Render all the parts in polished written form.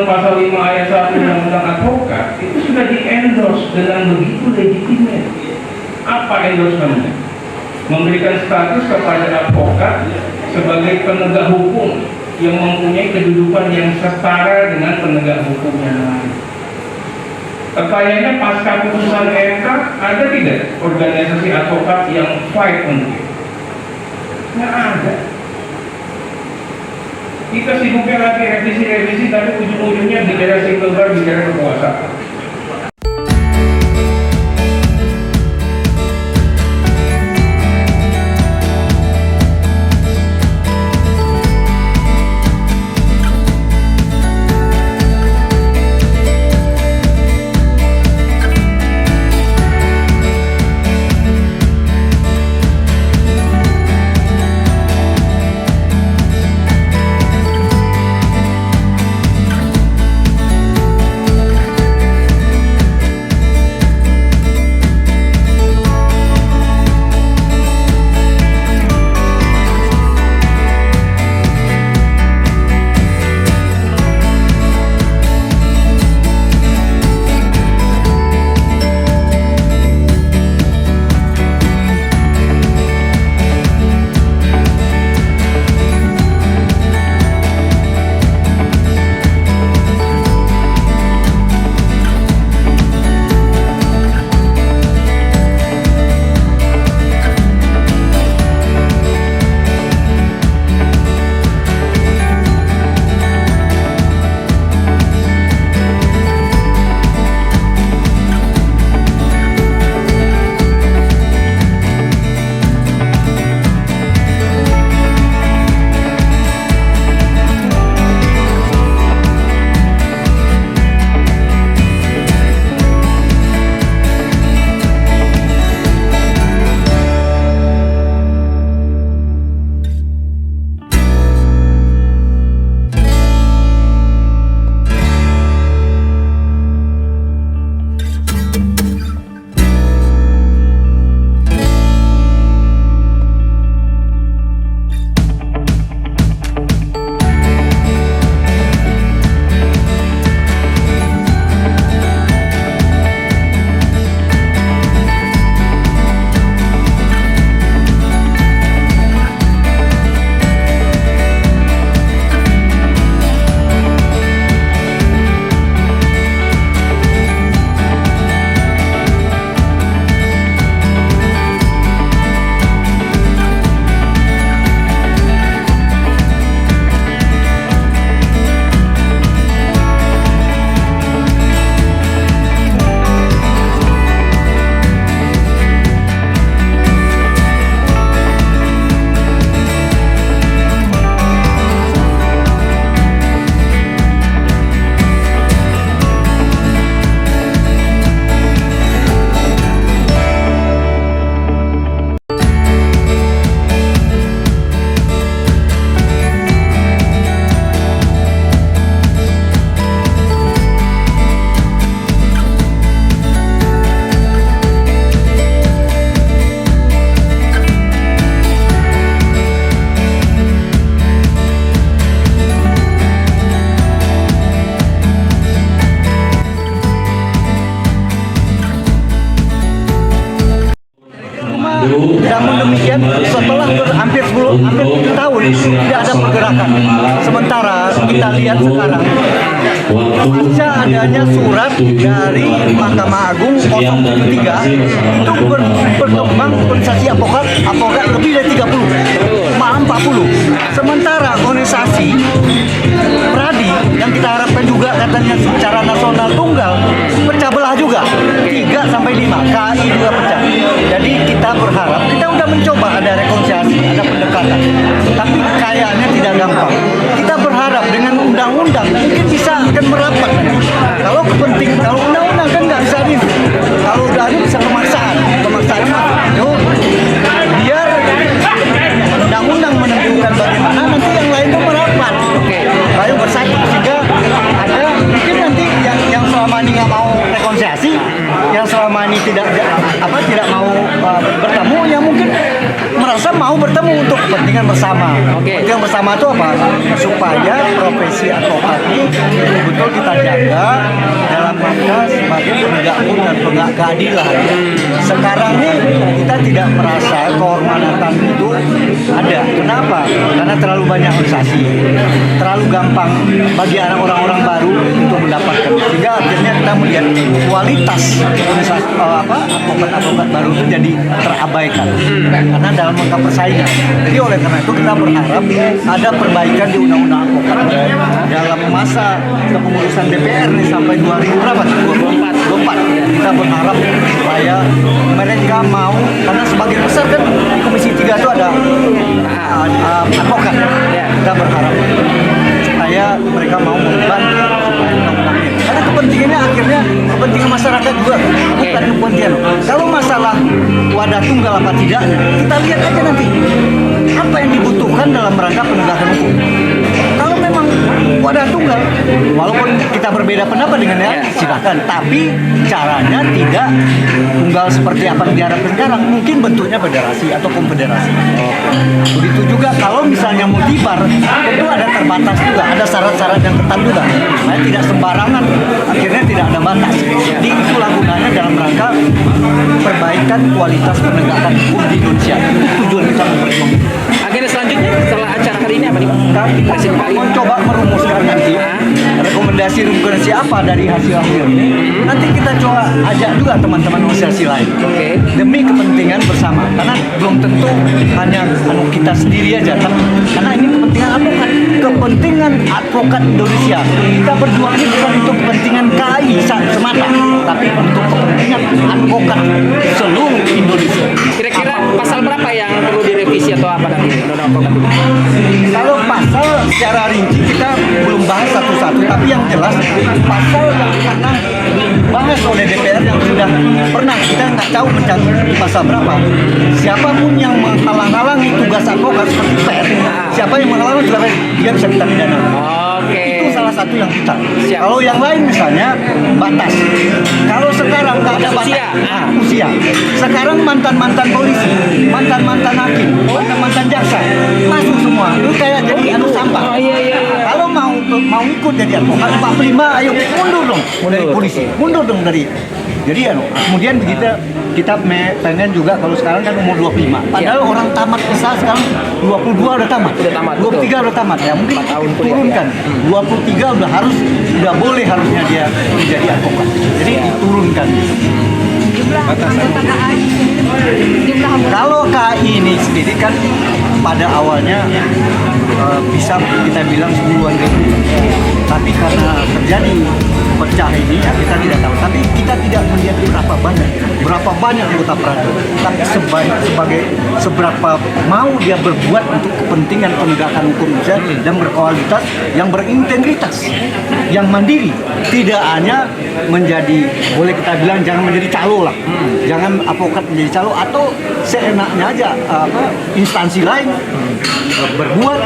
pasal 5 ayat 1 Undang-Undang Advokat itu sudah di-endorse dengan begitu legitimate. Apa endorsementnya? Memberikan status kepada advokat sebagai penegak hukum yang mempunyai kedudukan yang setara dengan penegak hukum yang lain. Pertanyaannya, pasca putusan MK ada tidak organisasi advokat yang fight untuk itu? Nggak ada. Kita sibuknya lagi revisi, tapi ujung-ujungnya bicara single bar, bicara kekuasaan. Namun demikian, setelah hampir 7 tahun tidak ada pergerakan. Sementara kita lihat sekarang pasca adanya surat dari Mahkamah Agung 073 untuk berkembang organisasi advokat lebih dari 30, malah 40. Sementara organisasi Pradi yang kita harapkan juga katanya secara nasional tunggal pecah belah juga 3 sampai 5, KI juga pecah. Jadi kita berharap, kita udah mencoba ada rekonsiliasi, ada pendekatan, tapi kayaknya tidak gampang. Kita berharap dengan undang-undang mungkin bisa akan merapat. Kalau kepentingan, kalau undang-undang kan nggak bisa ini. Kalau udah ada bisa pemaksaan itu biar undang-undang menentukan bagaimana nanti yang lain itu merapat. Lalu bersatu sehingga ada mungkin nanti yang selama ini nggak mau rekonsiliasi, yang selama ini tidak mau bertemu, yang mungkin rasa mau bertemu untuk kepentingan bersama. Kepentingan bersama itu apa? Supaya profesi advokat ini betul kita jaga dalam rangka sebagai penegak hukum dan penegak keadilan. Sekarang ini kita tidak merasa kehormatan itu ada. Kenapa? Karena terlalu banyak organisasi, terlalu gampang bagi orang-orang baru untuk mendapatkan. Sehingga akhirnya kita melihat kualitas advokat-advokat baru itu jadi terabaikan karena dalam rangka persaingan. Jadi oleh karena itu kita berharap ada perbaikan di undang-undang advokat dalam masa kepengurusan DPR nih sampai 2024. Kita berharap supaya mereka mau, karena sebagian besar kan di Komisi 3 itu ada advokat. Kita berharap supaya mereka mau membantu supaya undang-undangnya. Karena kepentingannya akhirnya kepentingan masyarakat juga, bukan kepentingan. Kalau masalah wadah tunggal apa tidaknya, kita lihat aja nanti apa yang dibutuhkan dalam rangka penegakan hukum. Kalau memang wadah tunggal, walaupun kita berbeda pendapat dengan dia, silakan. Tapi caranya tidak tunggal seperti apa yang diharapkan sekarang. Mungkin bentuknya federasi atau konfederasi. Begitu juga kalau misalnya multibar, tentu ada terbatas juga, ada syarat-syarat yang ketat juga. Supaya tidak sembarangan, akhirnya tidak ada batas. Jadi itulah gunanya dalam rangka perbaikan kualitas penegakan hukum di Indonesia. Itu tujuan kita memperjuangkan. Agenda selanjutnya setelah acara hari ini apa nih Pak? Kita mencoba merumuskan nanti rekomendasi apa dari hasil-hasil ini. Nanti kita coba ajak juga teman-teman organisasi lain. Demi kepentingan bersama. Karena belum tentu hanya kita sendiri aja. Karena ini kepentingan advokat. Kepentingan advokat Indonesia. Kita berjuang ini bukan untuk kepentingan KAI semata, tapi untuk kepentingan advokat seluruh Indonesia. Kira-kira pasal berapa yang perlu direvisi atau apa nanti undang-undang advokat ini? Kalau pasal secara rinci kita belum bahas satu-satu, tapi yang jelas pasal yang karena dibahas oleh DPR yang sudah pernah, kita nggak tahu di pasal berapa. Siapapun yang menghalang-halangi tugas advokat seperti pers, siapa yang menghalangi juga dia bisa kita pidana. Itu salah satu yang kita. Kalau yang lain misalnya batas. Kalau sekarang nggak ada batas. Usia. Sekarang mantan-mantan polisi, mantan-mantan hakim, mantan-mantan jaksa masuk semua. Itu kayak jadi sampah. Kalau mau ikut jadi advokat 45, ayo mundur dong dari polisi, mundur dong dari. Jadi kemudian begitu kita pengen juga kalau sekarang kan umur 25. Padahal orang tamat besar sekarang 22 udah tamat. 23 udah tamat ya. Mungkin turunkan. 23 udah boleh harusnya dia menjadi advokat. Jadi diturunkan. Kalau KAI ini sendiri kan pada awalnya bisa kita bilang 10-an ribu. Tapi karena terjadi pecah ini ya kita tidak tahu. Tapi kita tidak melihat berapa banyak anggota peradu. Tapi seberapa mau dia berbuat untuk kepentingan penegakan hukum Indonesia dan berkualitas, yang berintegritas, yang mandiri. Tidak hanya menjadi, boleh kita bilang jangan menjadi calo lah. Jangan advokat menjadi calo atau seenaknya aja instansi lain berbuat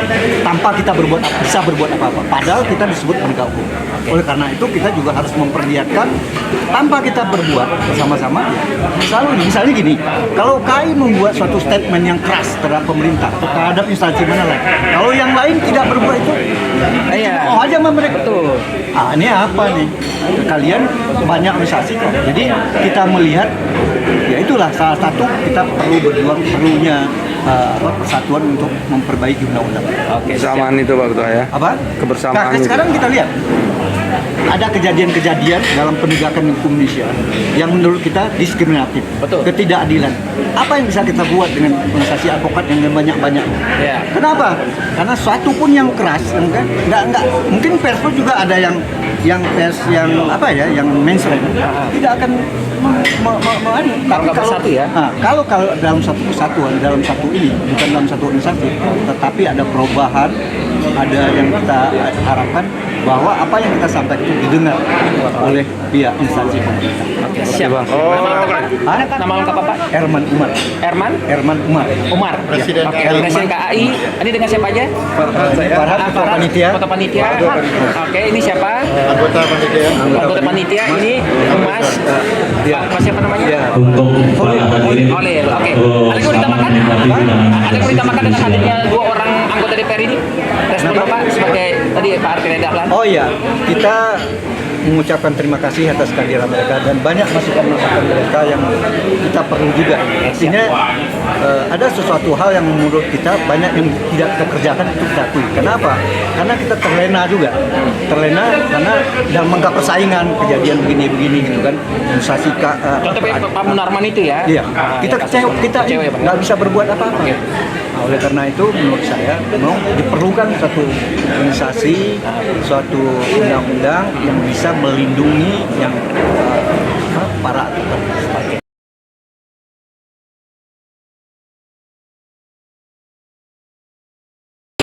tanpa kita bisa berbuat apa-apa. Padahal kita disebut penegak hukum. Oleh karena itu kita juga harus memperlihatkan tanpa kita berbuat bersama-sama. Misalnya gini, kalau KAI membuat suatu statement yang keras terhadap pemerintah, terhadap instansi mana lain, kalau yang lain tidak berbuat itu, aja mereka. Betul. Ini apa nih? Kalian banyak organisasi kok. Jadi kita melihat, ya itulah salah satu kita perlu berjuang, perlunya persatuan untuk memperbaiki undang-undang. Kebersamaan itu Pak Ketua ya. Apa? Kebersamaan. Sekarang kita lihat ada kejadian-kejadian dalam penegakan hukum Indonesia yang menurut kita diskriminatif, ketidakadilan. Apa yang bisa kita buat dengan organisasi advokat yang banyak-banyak? Kenapa? Karena suatu pun yang keras, enggak mungkin pers pun juga ada yang pers yang yang mainstream tidak akan tapi kalau dalam satu kesatuan, dalam satu ini, bukan dalam satu organisasi, tetapi ada perubahan ada yang kita harapkan bahwa apa yang kita sampaikan itu didengar oleh pihak instansi pemerintah. Oke, siap. Bang. Nama lengkap Pak? Hah? Nama lengkap apa Pak? Erman Umar. Erman Umar. Umar. Presiden Oke, KAI. Presiden KAI. Ini dengan siapa aja? Farhan, ketua panitia. Foto panitia. Oke, ini siapa? Anggota panitia. Anggota panitia. Ini Mas. Mas siapa namanya? Untuk para hadirin Oleh. Oke. Ada yang mau ditambahkan? Ada yang mau ditambahkan dengan hadirnya 2 orang anggota DPR ini? Respon Bapak sebagai tadi Pak Arifin Dahlan. Oh iya, kita mengucapkan terima kasih atas kehadiran mereka dan banyak masukan-masukan mereka yang kita perlu juga. Artinya ada sesuatu hal yang menurut kita banyak yang tidak kita kerjakan itu kita akui. Kenapa? Karena kita terlena juga. Terlena karena dalam rangka persaingan kejadian begini-begini gitu kan. Administrasi Contoh Pak Munarman itu ya. Iya, kita kecewa, kita kecewa ya, Pak? nggak bisa berbuat apa-apa. Nah, oleh karena itu menurut saya memang diperlukan satu organisasi, suatu undang-undang yang bisa melindungi yang para